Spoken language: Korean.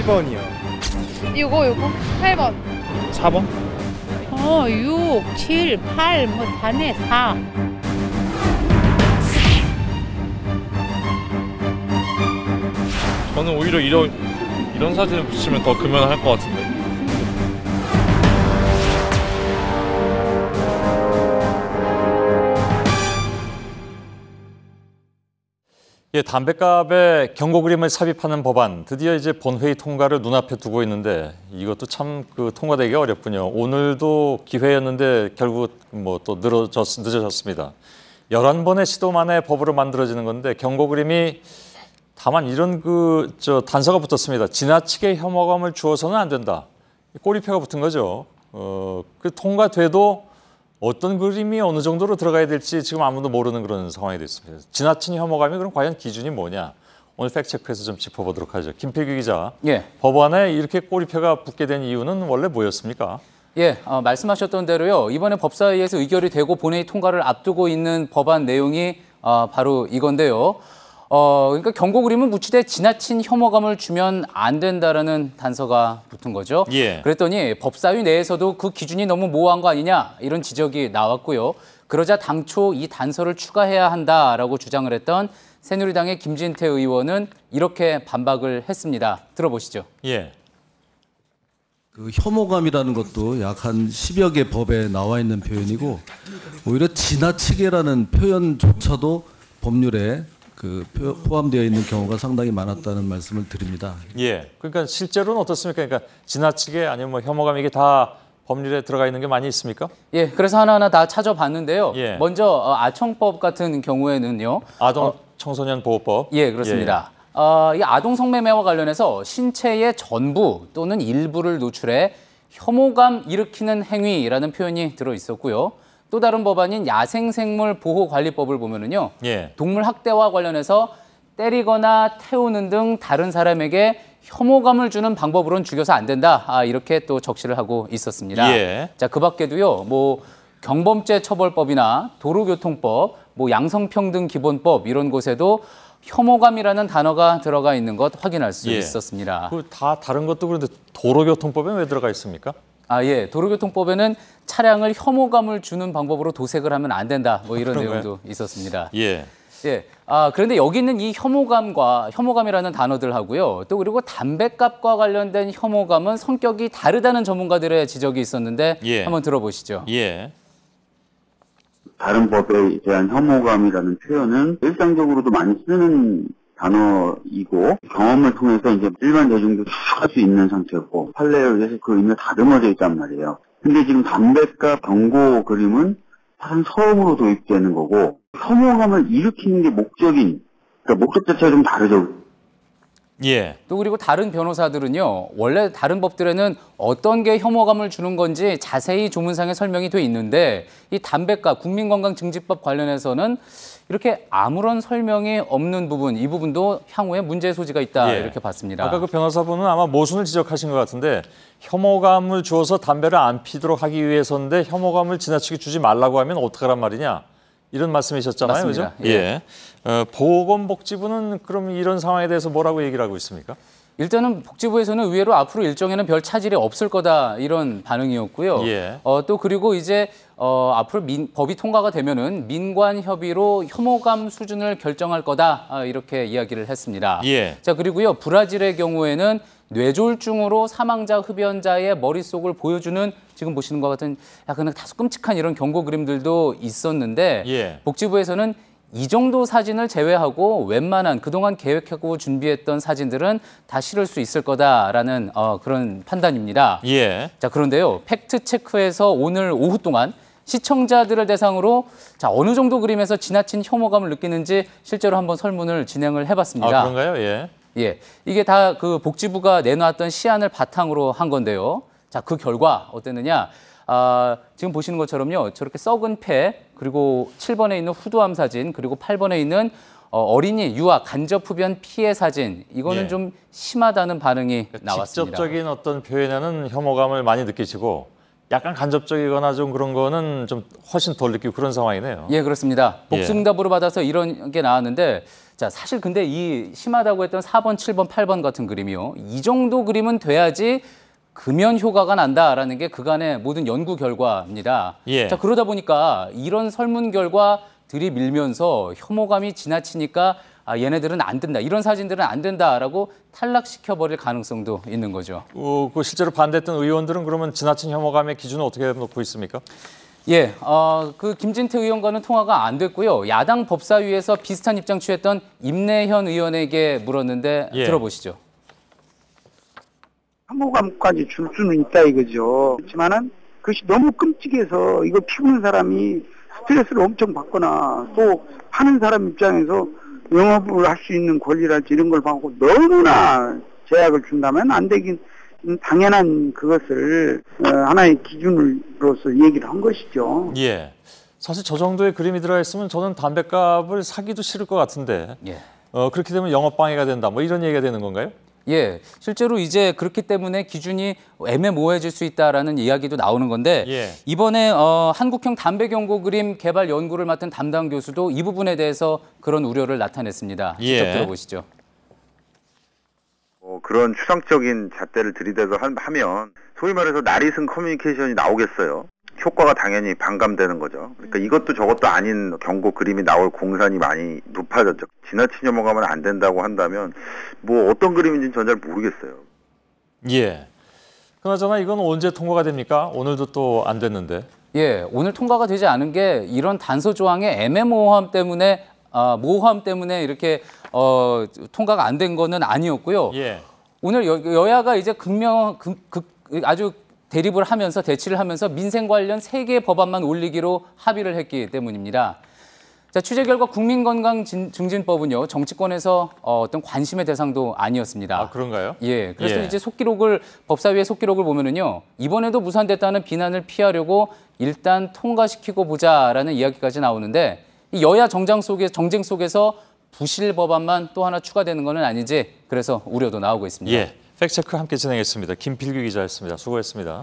8번이요. 요거 8번. 4번? 6, 7, 8, 뭐 다네 4. 저는 오히려 이런 사진을 붙이면 더 금연할 것 같은데. 예, 담뱃값에 경고 그림을 삽입하는 법안 드디어 이제 본회의 통과를 눈앞에 두고 있는데 이것도 참 통과되기가 어렵군요. 오늘도 기회였는데 결국 뭐 또 늦어졌습니다. 11번의 시도 만에 법으로 만들어지는 건데 경고 그림이 다만 이런 단서가 붙었습니다. 지나치게 혐오감을 주어서는 안 된다. 꼬리표가 붙은 거죠. 통과돼도 어떤 그림이 어느 정도로 들어가야 될지 지금 아무도 모르는 그런 상황이 됐습니다. 지나친 혐오감이 그럼 과연 기준이 뭐냐? 오늘 팩트체크에서 좀 짚어보도록 하죠. 김필규 기자, 예. 법안에 이렇게 꼬리표가 붙게 된 이유는 원래 뭐였습니까? 예, 말씀하셨던 대로요. 이번에 법사위에서 의결이 되고 본회의 통과를 앞두고 있는 법안 내용이 바로 이건데요. 그러니까 경고 그림은 무치되 지나친 혐오감을 주면 안 된다라는 단서가 붙은 거죠. 예. 그랬더니 법사위 내에서도 그 기준이 너무 모호한 거 아니냐 이런 지적이 나왔고요. 그러자 당초 이 단서를 추가해야 한다라고 주장을 했던 새누리당의 김진태 의원은 이렇게 반박을 했습니다. 들어보시죠. 예. 그 혐오감이라는 것도 약 한 10여 개 법에 나와 있는 표현이고 오히려 지나치게라는 표현조차도 법률에 포함되어 있는 경우가 상당히 많았다는 말씀을 드립니다. 예. 그러니까 실제로는 어떻습니까? 그러니까 지나치게 아니면 뭐 혐오감 이게 다 법률에 들어가 있는 게 많이 있습니까? 예, 그래서 하나하나 다 찾아봤는데요. 예. 먼저 아청법 같은 경우에는요. 아동 청소년 보호법. 예, 그렇습니다. 이 아동 성매매와 관련해서 신체의 전부 또는 일부를 노출해 혐오감 일으키는 행위라는 표현이 들어 있었고요. 또 다른 법안인 야생생물 보호관리법을 보면은요. 예. 동물 학대와 관련해서 때리거나 태우는 등 다른 사람에게 혐오감을 주는 방법으로는 죽여서 안 된다. 이렇게 또 적시를 하고 있었습니다. 예. 자, 그 밖에도요. 뭐 경범죄 처벌법이나 도로교통법, 뭐 양성평등기본법 이런 곳에도 혐오감이라는 단어가 들어가 있는 것 확인할 수 예. 있었습니다. 다 다른 것도 그런데 도로교통법에 왜 들어가 있습니까? 예. 도로교통법에는 차량을 혐오감을 주는 방법으로 도색을 하면 안 된다. 뭐 이런 내용도 있었습니다. 예. 예. 그런데 여기 있는 이 혐오감이라는 단어들하고요. 또 그리고 담뱃값과 관련된 혐오감은 성격이 다르다는 전문가들의 지적이 있었는데 예. 한번 들어보시죠. 예. 다른 법에 대한 혐오감이라는 표현은 일상적으로도 많이 쓰는 단어이고 경험을 통해서 이제 일반 대중도 추측할 수 있는 상태였고 판례에 의해서 그 의미가 다듬어져 있단 말이에요. 근데 지금 담뱃값 경고 그림은 사실 처음으로 도입되는 거고 혐오감을 일으키는 게 목적인 그러니까 목적 자체가 좀 다르죠. 예. 또 그리고 다른 변호사들은요. 원래 다른 법들에는 어떤 게 혐오감을 주는 건지 자세히 조문상에 설명이 돼 있는데 이 담뱃값 국민건강증진법 관련해서는 이렇게 아무런 설명이 없는 부분, 이 부분도 향후에 문제의 소지가 있다 예. 이렇게 봤습니다. 아까 그 변호사분은 아마 모순을 지적하신 것 같은데 혐오감을 주어서 담배를 안 피도록 하기 위해서인데 혐오감을 지나치게 주지 말라고 하면 어떡하란 말이냐 이런 말씀이셨잖아요. 맞습니다. 그죠? 예. 보건복지부는 그럼 이런 상황에 대해서 뭐라고 얘기를 하고 있습니까? 일단은 복지부에서는 의외로 앞으로 일정에는 별 차질이 없을 거다 이런 반응이었고요. 예. 또 그리고 이제 앞으로 법이 통과가 되면은 민관 협의로 혐오감 수준을 결정할 거다 이렇게 이야기를 했습니다. 예. 자 그리고요 브라질의 경우에는 뇌졸중으로 사망자 흡연자의 머릿속을 보여주는 지금 보시는 것 같은 약간 다소 끔찍한 이런 경고 그림들도 있었는데 예. 복지부에서는 이 정도 사진을 제외하고 웬만한 그동안 계획하고 준비했던 사진들은 다 실을 수 있을 거다라는 그런 판단입니다. 예. 자 그런데요 팩트체크에서 오늘 오후 동안 시청자들을 대상으로 자 어느 정도 그림에서 지나친 혐오감을 느끼는지 실제로 한번 설문을 진행을 해봤습니다. 아 그런가요? 예. 예, 이게 다 그 복지부가 내놓았던 시안을 바탕으로 한 건데요. 자, 그 결과 어땠느냐? 지금 보시는 것처럼요. 저렇게 썩은 폐, 그리고 7번에 있는 후두암 사진, 그리고 8번에 있는 어린이 유아 간접 흡연 피해 사진. 이거는 예. 좀 심하다는 반응이 그러니까 나왔습니다. 직접적인 어떤 표현에는 혐오감을 많이 느끼시고 약간 간접적이거나 좀 그런 거는 좀 훨씬 덜 느끼고 그런 상황이네요. 예, 그렇습니다. 예. 복수응답으로 받아서 이런 게 나왔는데 자, 사실 근데 이 심하다고 했던 4번, 7번, 8번 같은 그림이요. 이 정도 그림은 돼야지 금연 효과가 난다라는 게 그간의 모든 연구 결과입니다. 예. 자, 그러다 보니까 이런 설문 결과 들이밀면서 혐오감이 지나치니까 얘네들은 안 된다. 이런 사진들은 안 된다라고 탈락시켜버릴 가능성도 있는 거죠. 그 실제로 반대했던 의원들은 그러면 지나친 혐오감의 기준은 어떻게 놓고 있습니까? 예, 그 김진태 의원과는 통화가 안 됐고요. 야당 법사위에서 비슷한 입장 취했던 임내현 의원에게 물었는데 예. 들어보시죠. 혐오감까지 줄 수는 있다 이거죠. 그렇지만은 그것이 너무 끔찍해서 이거 피우는 사람이 스트레스를 엄청 받거나 또 파는 사람 입장에서 영업을 할 수 있는 권리랄지 이런 걸 받고 너무나 제약을 준다면 안 되긴 당연한 그것을 하나의 기준으로서 얘기를 한 것이죠. 예. 사실 저 정도의 그림이 들어가 있으면 저는 담뱃값을 사기도 싫을 것 같은데 예. 그렇게 되면 영업 방해가 된다. 뭐 이런 얘기가 되는 건가요? 예, 실제로 이제 그렇기 때문에 기준이 애매모호해질 수 있다라는 이야기도 나오는 건데 예. 이번에 한국형 담배 경고 그림 개발 연구를 맡은 담당 교수도 이 부분에 대해서 그런 우려를 나타냈습니다. 직접 예. 들어보시죠. 그런 추상적인 잣대를 들이대서 하면 소위 말해서 나리슨 커뮤니케이션이 나오겠어요. 효과가 당연히 반감되는 거죠. 그러니까 이것도 저것도 아닌 경고 그림이 나올 공산이 많이 높아졌죠. 지나친 혐오감은 안 된다고 한다면 뭐 어떤 그림인지는 전 잘 모르겠어요. 예. 그나저나 이건 언제 통과가 됩니까? 오늘도 또 안 됐는데. 예, 오늘 통과가 되지 않은 게 이런 단서 조항의 애매모호함 때문에 모호함 때문에 이렇게 통과가 안 된 거는 아니었고요. 예. 오늘 여야가 이제 아주 대립을 하면서 대치를 하면서 민생 관련 3개 법안만 올리기로 합의를 했기 때문입니다. 자, 취재 결과 국민건강증진법은요 정치권에서 어떤 관심의 대상도 아니었습니다. 아, 그런가요? 예, 그래서 예. 이제 법사위의 속기록을 보면은요 이번에도 무산됐다는 비난을 피하려고 일단 통과시키고 보자라는 이야기까지 나오는데 이 여야 정쟁 속에서 부실 법안만 또 하나 추가되는 것은 아니지 그래서 우려도 나오고 있습니다. 예. 팩트체크 함께 진행했습니다. 김필규 기자였습니다. 수고했습니다.